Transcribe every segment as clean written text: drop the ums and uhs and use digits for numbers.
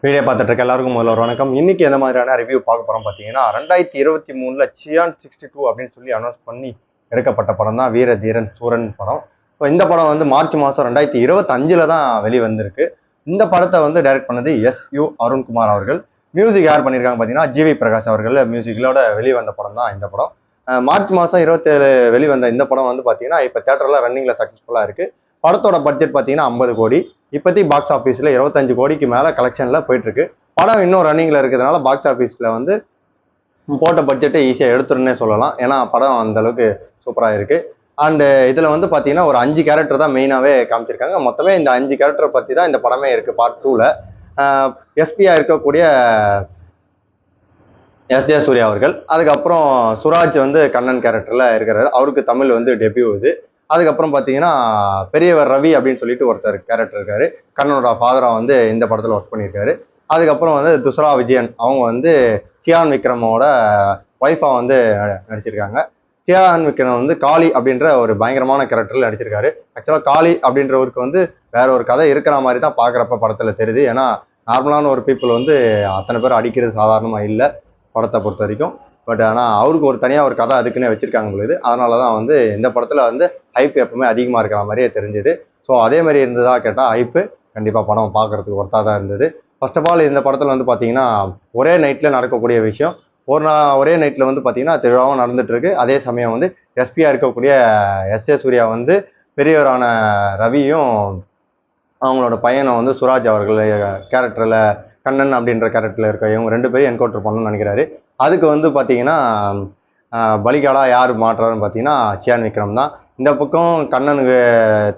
Video பார்த்துட்டு இருக்க எல்லாருக்கும் முதல்ல ஒரு வணக்கம். இன்னைக்கு எந்த மாதிரியான ரிவ்யூ பார்க்க போறோம் பார்த்தீங்கன்னா, 2023 சியான் 62 அப்படின்னு சொல்லி அனௌன்ஸ் பண்ணி எடுக்கப்பட்ட படம் தான் வீர தீரன் சூரன் படம். இப்போ இந்த படம் வந்து மார்ச் மாதம் 2025 தான் வெளிவந்திருக்கு. இந்த படத்தை வந்து டைரக்ட் பண்ணது எஸ்.யு. அருண்குமார் அவர்கள். மியூசிக் யார் பண்ணியிருக்காங்க பார்த்தீங்கன்னா, ஜி.வி. பிரகாஷ் அவர்கள் மியூசிக்கலோட வெளிவந்த படம் தான் இந்த படம். மார்ச் மாதம் 27 வெளிவந்த இந்த படம் வந்து பார்த்தீங்கன்னா, இப்போ தேட்டரில் ரன்னிங்ல சக்ஸஸ்ஃபுல்லாக இருக்கு. படத்தோட பட்ஜெட் பார்த்தீங்கன்னா 50 கோடி. இப்போதைக்கு பாக்ஸ் ஆஃபீஸில் 25 கோடிக்கு மேலே கலெக்ஷனில் போயிட்டு இருக்கு. படம் இன்னும் ரன்னிங்கில் இருக்கிறதுனால பாக்ஸ் ஆஃபீஸில் வந்து போட்ட பட்ஜெட்டை ஈஸியாக எடுத்துருன்னே சொல்லலாம். ஏன்னா படம் அந்த அளவுக்கு சூப்பராக இருக்கு. அண்டு இதில் வந்து பார்த்தீங்கன்னா ஒரு 5 கேரக்டர் தான் மெயினாகவே காமிச்சிருக்காங்க. மொத்தமே இந்த 5 கேரக்டரை பற்றி தான் இந்த படமே இருக்கு. பார்ட் 2ல எஸ்பியா இருக்கக்கூடிய எஸ்.ஜே. சூர்யா அவர்கள், அதுக்கப்புறம் சுராஜ் வந்து கண்ணன் கேரக்டர்ல இருக்கிறாரு. அவருக்கு தமிழ் வந்து டெபியூ இது. அதுக்கப்புறம் பார்த்தீங்கன்னா பெரியவர் ரவி அப்படின்னு சொல்லிட்டு ஒருத்தர் கேரக்டர் இருக்காரு. கண்ணனோட ஃபாதரா வந்து இந்த படத்தில் ஒர்க் பண்ணியிருக்காரு. அதுக்கப்புறம் வந்து துஸ்ரா விஜயன் அவங்க வந்து சியான் விக்ரமோட ஒய்ஃபா வந்து நடிச்சிருக்காங்க. சியான் விக்ரம் வந்து காளி அப்படின்ற ஒரு பயங்கரமான கேரக்டர்ல நடிச்சிருக்காரு. ஆக்சுவலாக காளி அப்படின்றவருக்கு வந்து வேற ஒரு கதை இருக்கிற மாதிரி தான் பார்க்குறப்ப படத்தில் தெரியுது. ஏன்னா நார்மலான ஒரு பீப்புள் வந்து அத்தனை பேர் அடிக்கிறது சாதாரணமாக இல்லை படத்தை பொறுத்த வரைக்கும். பட் ஆனால் அவருக்கு ஒரு தனியாக ஒரு கதை அதுக்குன்னே வச்சிருக்காங்க பொழுது. அதனால தான் வந்து இந்த படத்தில் வந்து ஹைப் எப்பவுமே அதிகமாக இருக்கிற மாதிரியே தெரிஞ்சுது. ஸோ அதே மாதிரி இருந்ததா கேட்டால் ஹைப்பு கண்டிப்பாக படம் பார்க்கறதுக்கு ஒர்த்தாக தான் இருந்தது. ஃபர்ஸ்ட் ஆஃப் ஆல் இந்த படத்தில் வந்து பார்த்தீங்கன்னா ஒரே நைட்டில் நடக்கக்கூடிய விஷயம். ஒரே நைட்டில் வந்து பார்த்தீங்கன்னா திருவிழாவும் நடந்துட்டு இருக்கு. அதே சமயம் வந்து எஸ்பியா இருக்கக்கூடிய எஸ்.ஜே. சூர்யா வந்து பெரியவரான ரவியும் அவங்களோட பையனை வந்து சுராஜ் அவர்கள் கேரக்டரில் கண்ணன் அப்படின்ற கேரக்டரில் இருக்க இவங்க 2 பேரும் என்கவுண்டர் பண்ணணும்னு நினைக்கிறாரு. அதுக்கு வந்து பார்த்தீங்கன்னா பலிகாடா யார் மாட்டுறாருன்னு பார்த்தீங்கன்னா சியான் விக்ரம் தான். இந்த பக்கம் கண்ணனுக்கு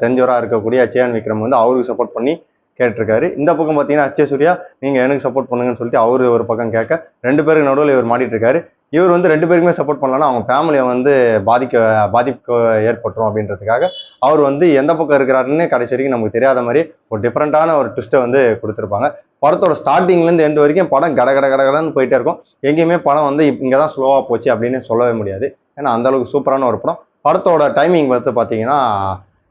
தெரிஞ்சவராக இருக்கக்கூடிய சியான் விக்ரம் வந்து அவருக்கு சப்போர்ட் பண்ணி கேட்டிருக்காரு. இந்த பக்கம் பார்த்தீங்கன்னா எஸ்.ஜே. சூர்யா நீங்கள் எனக்கு சப்போர்ட் பண்ணுங்கன்னு சொல்லிட்டு அவரு ஒரு பக்கம் கேட்க 2 பேருக்கு நடுவில் இவர் மாட்டிட்டு இருக்காரு. இவர் வந்து 2 பேருக்குமே சப்போர்ட் பண்ணலன்னா அவங்க ஃபேமிலியை வந்து பாதிப்பு ஏற்பட்டுரும் அப்படின்றதுக்காக அவர் வந்து எந்த பக்கம் இருக்கிறாருன்னு கடைசி வரைக்கும் நமக்கு தெரியாத மாதிரி ஒரு டிஃப்ரெண்டான ஒரு ட்விஸ்ட்டை வந்து கொடுத்துருப்பாங்க. படத்தோட ஸ்டார்டிங்லேருந்து எண்டு வரைக்கும் படம் கடன்னு போயிட்டே இருக்கும். எங்கேயுமே படம் வந்து இங்கே தான் ஸ்லோவாக போச்சு அப்படின்னு சொல்லவே முடியாது. ஏன்னா அந்த அளவுக்கு சூப்பரான ஒரு படம். படத்தோட டைமிங் வந்து பார்த்தீங்கன்னா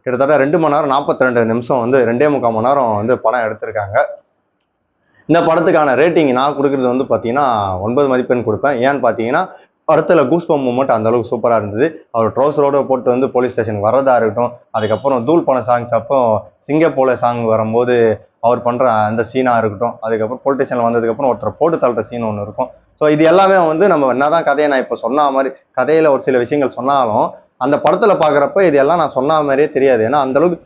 கிட்டத்தட்ட 2 மணி நேரம் 42 நிமிஷம் வந்து 2.25 மணி நேரம் வந்து படம் எடுத்திருக்காங்க. இந்த படத்துக்கான ரேட்டிங் நான் கொடுக்குறது வந்து பார்த்தீங்கன்னா 9 மதிப்பெண் கொடுப்பேன். ஏன்னு பார்த்தீங்கன்னா படத்தில் கூஸ்பம் மூமெண்ட் அந்த அளவுக்கு சூப்பராக இருந்தது. அவர் ட்ரௌசரோடு போட்டு வந்து போலீஸ் ஸ்டேஷனுக்கு வரதா இருக்கட்டும், அதுக்கப்புறம் தூள் பண சாங்ஸ் அப்போ சிங்கப்போல சாங் வரும்போது அவர் பண்ணுற அந்த சீனாக இருக்கட்டும், அதுக்கப்புறம் போலீஸ் ஸ்டேஷனில் வந்ததுக்கப்புறம் ஒருத்தர் போட்டு தள்ளுற சீன் ஒன்று இருக்கும். ஸோ இது எல்லாமே வந்து நம்ம என்னதான் கதையை நான் இப்போ சொன்ன மாதிரி கதையில் ஒரு சில விஷயங்கள் சொன்னாலும் அந்த படத்தில் பார்க்குறப்ப இது எல்லாம் நான் சொன்ன மாதிரியே தெரியாது. ஏன்னா அந்தளவுக்கு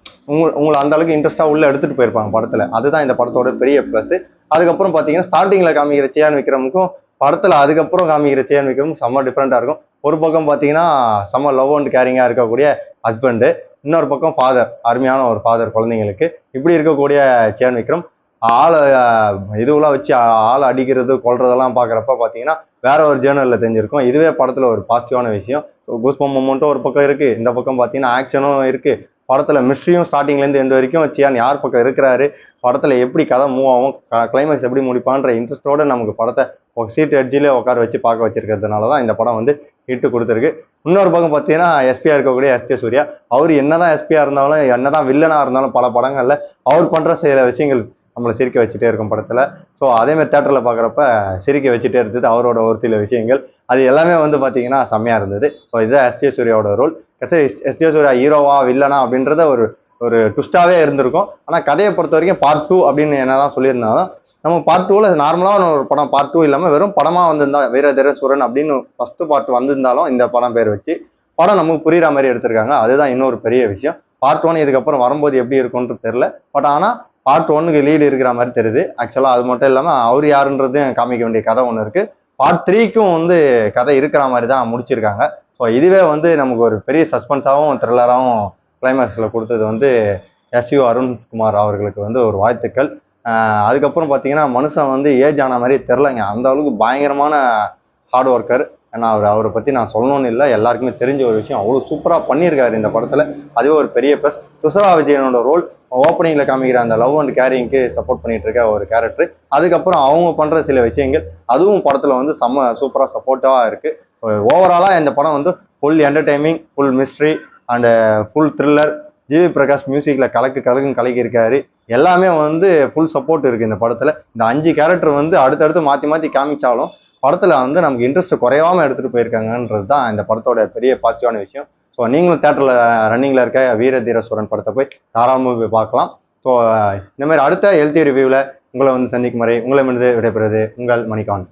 உங்களை அந்த அளவுக்கு இன்ட்ரெஸ்ட்டாக உள்ளே எடுத்துகிட்டு போயிருப்பாங்க படத்தில். அதுதான் இந்த படத்தோட பெரிய ப்ளஸ். அதுக்கப்புறம் பார்த்தீங்கன்னா ஸ்டார்டிங்கில் காமிக்கிற சியான் விக்ரமுக்கும் படத்தில் அதுக்கப்புறம் காமிக்கிற சியான் விக்ரம் செம்ம டிஃப்ரெண்ட்டாக இருக்கும். ஒரு பக்கம் பார்த்தீங்கன்னா செம்ம லவ் அண்ட் கேரிங்காக இருக்கக்கூடிய ஹஸ்பண்டு, இன்னொரு பக்கம் ஃபாதர், அருமையான ஒரு ஃபாதர் குழந்தைங்களுக்கு. இப்படி இருக்கக்கூடிய சியான் விக்ரம் ஆளை இதுவெல்லாம் வச்சு ஆளை அடிக்கிறது கொள்றதெல்லாம் பார்க்குறப்ப பார்த்தீங்கன்னா வேற ஒரு ஜேர்னலில் தெரிஞ்சிருக்கும். இதுவே படத்தில் ஒரு பாசிட்டிவான விஷயம். கூஸ்பம் மொமெண்ட்டும் ஒரு பக்கம் இருக்குது, இந்த பக்கம் பார்த்தீங்கன்னா ஆக்ஷனும் இருக்குது. படத்தில் மிஸ்ட்ரியும் ஸ்டார்டிங்லேருந்து எண்டு வரைக்கும் சியான் யார் பக்கம் இருக்கிறாரு, படத்தில் எப்படி கதை மூவ் ஆகும், கிளைமேக்ஸ் எப்படி முடிப்பான்ற இன்ட்ரெஸ்டோடு நமக்கு படத்தை ஒரு சீட் எட்ஜிலே உட்கார வச்சு பார்க்க வச்சிருக்கிறதுனால தான் இந்த படம் வந்து ஹிட்டு கொடுத்துருக்கு. இன்னொரு பக்கம் பார்த்தீங்கன்னா எஸ்பியா இருக்கக்கூடிய எஸ்.ஜே. சூர்யா அவர் என்னதான் எஸ்பியா இருந்தாலும் என்னதான் வில்லனாக இருந்தாலும் பல படங்களில் அவர் பண்ணுற சில விஷயங்கள் நம்மளை சிரிக்க வச்சுட்டே இருக்கும் படத்தில். ஸோ அதேமாதிரி தேட்டரில் பார்க்குறப்ப சிரிக்க வச்சுட்டே இருந்தது அவரோட ஒரு சில விஷயங்கள். அது எல்லாமே வந்து பார்த்தீங்கன்னா செம்மையாக இருந்தது. ஸோ இதுதான் எஸ்.ஜே. சூர்யாவோட ரோல். எஸ்.ஜே. சூர்யா ஹீரோவா வில்லனா அப்படின்றத ஒரு ட்விஸ்டாகவே இருந்திருக்கும். ஆனால் கதையை பொறுத்த வரைக்கும் பார்ட் 2 அப்படின்னு என்னதான் சொல்லியிருந்தாலும் நம்ம பார்ட் 2ல் நார்மலான ஒரு படம் பார்ட் 2 இல்லாமல் வெறும் படமாக வந்திருந்தா வீர தீரன் சூரன் அப்படின்னு ஃபர்ஸ்ட் பார்ட் வந்திருந்தாலும் இந்த படம் பேர் வச்சு படம் நமக்கு புரியுற மாதிரி எடுத்திருக்காங்க. அதுதான் இன்னொரு பெரிய விஷயம். பார்ட் 1 இதுக்கப்புறம் வரும்போது எப்படி இருக்கும்னு தெரியல. பட் ஆனால் பார்ட் 1க்கு லீடு இருக்கிற மாதிரி தெரியுது. ஆக்சுவலாக அது மட்டும் இல்லாமல் அவர் யாருன்றதையும் காமிக்க வேண்டிய கதை ஒன்று இருக்குது. பார்ட் 3க்கும் வந்து கதை இருக்கிற மாதிரி தான் முடிச்சிருக்காங்க. ஸோ இதுவே வந்து நமக்கு ஒரு பெரிய சஸ்பென்ஸாகவும் த்ரில்லராகவும் கிளைமேக்ஸில் கொடுத்தது வந்து எஸ்.யு. அருண்குமார் அவர்களுக்கு வந்து ஒரு வாழ்த்துக்கள். அதுக்கப்புறம் பார்த்தீங்கன்னா மனுஷன் வந்து ஏஜ் ஆன மாதிரி தெரிலங்க. அந்த அளவுக்கு பயங்கரமான ஹார்ட் ஒர்க்கர். ஏன்னா அவரை பற்றி நான் சொல்லணும்னு இல்லை, எல்லாருக்குமே தெரிஞ்ச ஒரு விஷயம். அவ்வளோ சூப்பராக பண்ணியிருக்காரு இந்த படத்தில். அதுவே ஒரு பெரிய ப்ளஸ். துஷரா விஜயனோட ரோல் ஓப்பனிங்கில் காமிக்கிற அந்த லவ் அண்ட் கேரிங்க்கு சப்போர்ட் பண்ணிட்டு இருக்க ஒரு கேரக்டர். அதுக்கப்புறம் அவங்க பண்ணுற சில விஷயங்கள் அதுவும் படத்தில் வந்து செம்ம சூப்பராக சப்போர்ட்டாக இருக்குது. ஓவராலாக இந்த படம் வந்து full entertaining, full mystery and full thriller. GV. Prakash மியூசிக்கில் கலக்குன்னு கலக்கியிருக்காரு. எல்லாமே வந்து ஃபுல் சப்போர்ட் இருக்குது இந்த படத்தில். இந்த 5 கேரக்டர் வந்து அடுத்தடுத்து மாற்றி மாற்றி காமிச்சாலும் படத்தில் வந்து நமக்கு இன்ட்ரெஸ்ட் குறையாமல் எடுத்துகிட்டு போயிருக்காங்கன்றது தான் இந்த படத்தோட பெரிய பாசிட்டிவான விஷயம். ஸோ நீங்களும் தேட்டரில் ரன்னிங்கில் இருக்க வீர தீர சூரன் படத்தை போய் தாராளமாக போய் பார்க்கலாம். ஸோ இந்த மாதிரி அடுத்த ஹெல்த்தி ரிவ்யூவில் உங்களை வந்து சந்திக்கும் வரை உங்களை விடைபெறுவது உங்கள் மணிகான்.